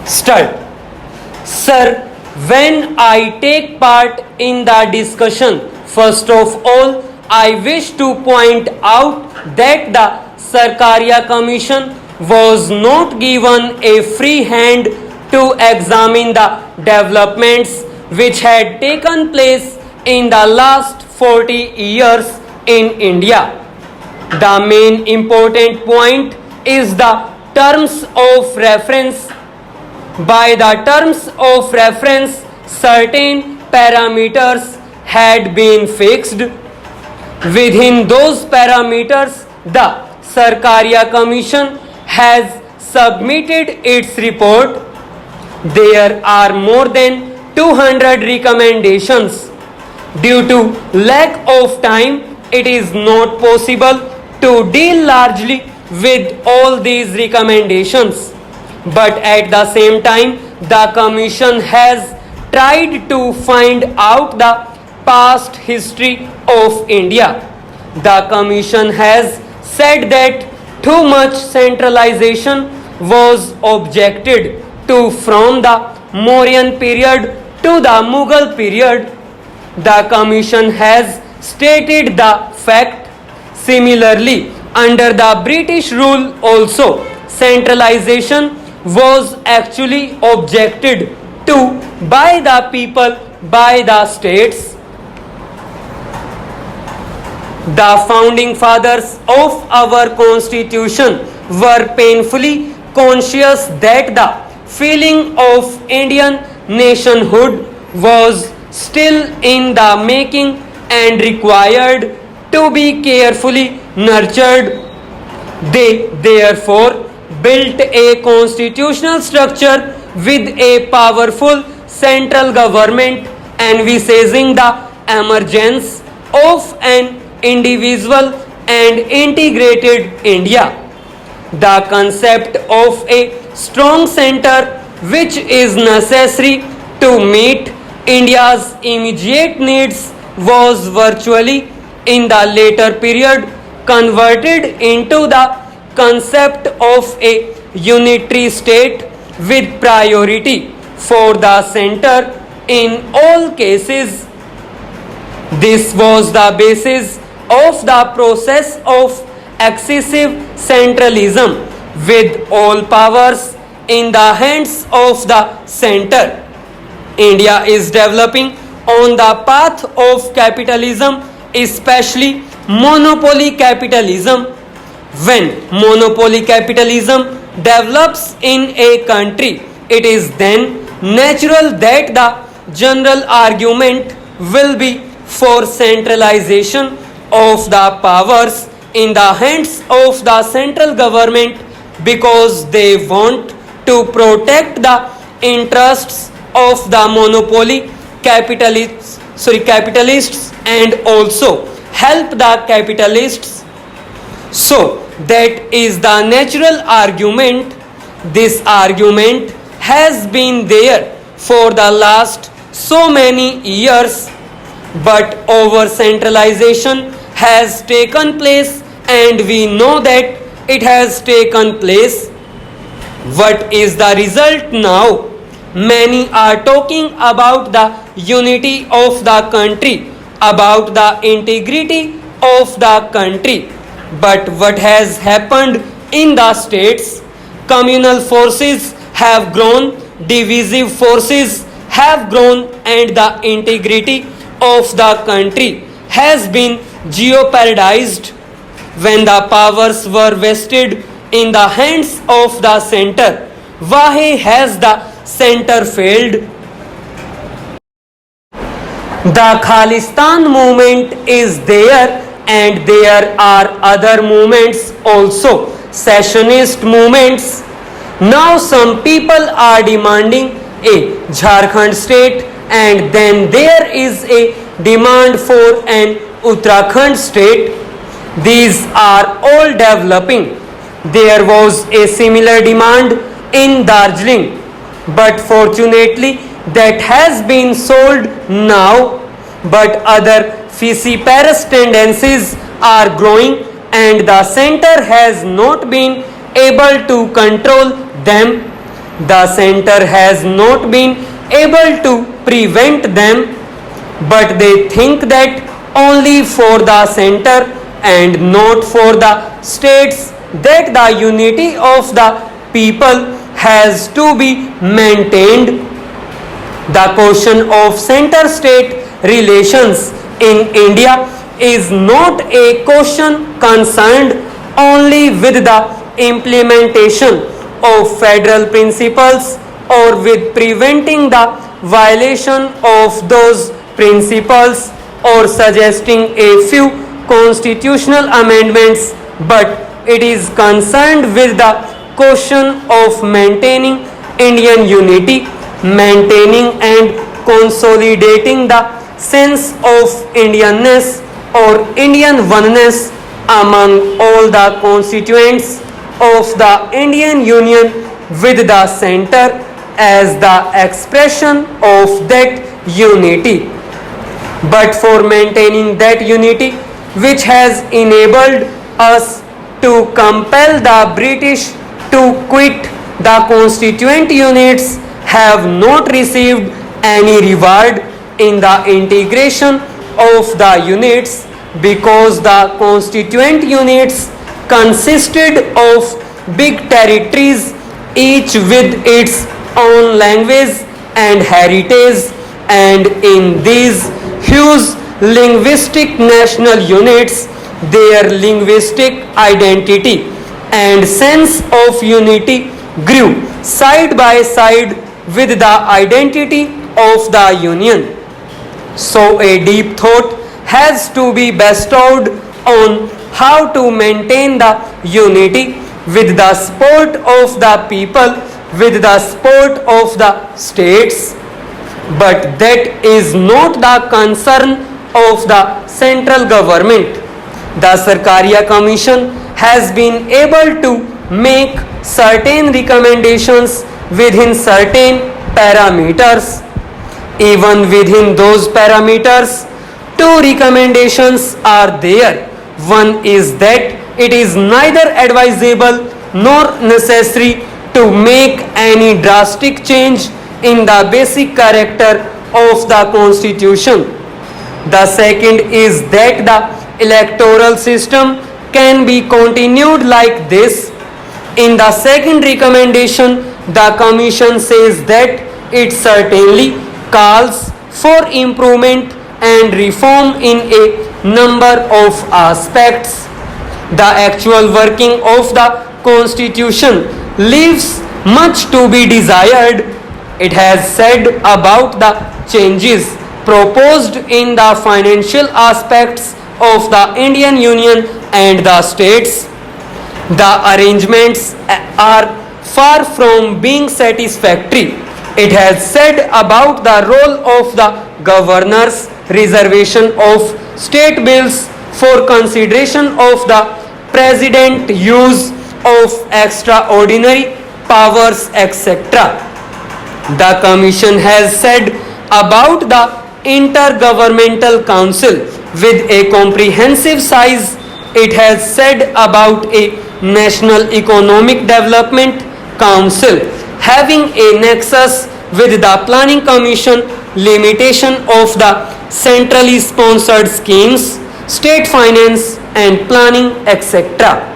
Start. Sir, when I take part in the discussion, first of all, I wish to point out that the Sarkaria Commission was not given a free hand to examine the developments which had taken place in the last 40 years in India. The main important point is the terms of reference. By the terms of reference, certain parameters had been fixed. Within those parameters, the Sarkaria Commission has submitted its report. There are more than 200 recommendations. Due to lack of time, it is not possible to deal largely with all these recommendations. But at the same time, the Commission has tried to find out the past history of India. The Commission has said that too much centralization was objected to from the Mauryan period to the Mughal period. The Commission has stated the fact. Similarly, under the British rule also, centralization was actually objected to by the people, by the states. The founding fathers of our constitution were painfully conscious that the feeling of Indian nationhood was still in the making and required to be carefully nurtured. They therefore built a constitutional structure with a powerful central government envisaging the emergence of an individual and integrated India. The concept of a strong center which is necessary to meet India's immediate needs was virtually in the later period converted into the concept of a unitary state with priority for the center in all cases. This was the basis of the process of excessive centralism with all powers in the hands of the center. India is developing on the path of capitalism, especially monopoly capitalism. When monopoly capitalism develops in a country, it is then natural that the general argument will be for centralization of the powers in the hands of the central government because they want to protect the interests of the monopoly capitalists and also help the capitalists. So that is the natural argument. This argument has been there for the last so many years, but over centralization has taken place and we know that it has taken place. What is the result now? Many are talking about the unity of the country, about the integrity of the country. But what has happened in the states? Communal forces have grown, divisive forces have grown, and the integrity of the country has been jeopardized. When the powers were vested in the hands of the center, why has the center failed? The Khalistan movement is there, and there are other movements also, secessionist movements. Now some people are demanding a Jharkhand state, and then there is a demand for an Uttarakhand state. These are all developing. There was a similar demand in Darjeeling, but fortunately that has been sold now. But other fissiparous tendencies are growing and the center has not been able to control them. the center has not been able to prevent them, but they think that only for the center and not for the states that the unity of the people has to be maintained. The question of center state relations in India is not a question concerned only with the implementation of federal principles or with preventing the violation of those principles or suggesting a few constitutional amendments, but it is concerned with the question of maintaining Indian unity, maintaining and consolidating the sense of Indianness or Indian oneness among all the constituents of the Indian Union, with the center as the expression of that unity. But for maintaining that unity, which has enabled us to compel the British to quit the constituent units, have not received any reward in the integration of the units, because the constituent units consisted of big territories, each with its own language and heritage, and in these huge linguistic national units, their linguistic identity and sense of unity grew side by side with the identity of the Union. So a deep thought has to be bestowed on how to maintain the unity with the support of the people, with the support of the states. But that is not the concern of the central government. The Sarkaria Commission has been able to make certain recommendations within certain parameters. Even within those parameters, two recommendations are there. One is that it is neither advisable nor necessary to make any drastic change in the basic character of the constitution. The second is that the electoral system can be continued like this. In the second recommendation, the commission says that it certainly calls for improvement and reform in a number of aspects. The actual working of the constitution leaves much to be desired. It has said about the changes proposed in the financial aspects of the Indian Union and the states. The arrangements are far from being satisfactory. It has said about the role of the governor's reservation of state bills for consideration of the president, use of extraordinary powers, etc. The commission has said about the intergovernmental council with a comprehensive size. It has said about a national economic development council having a nexus with the planning commission, limitation of the centrally sponsored schemes, state finance and planning, etc.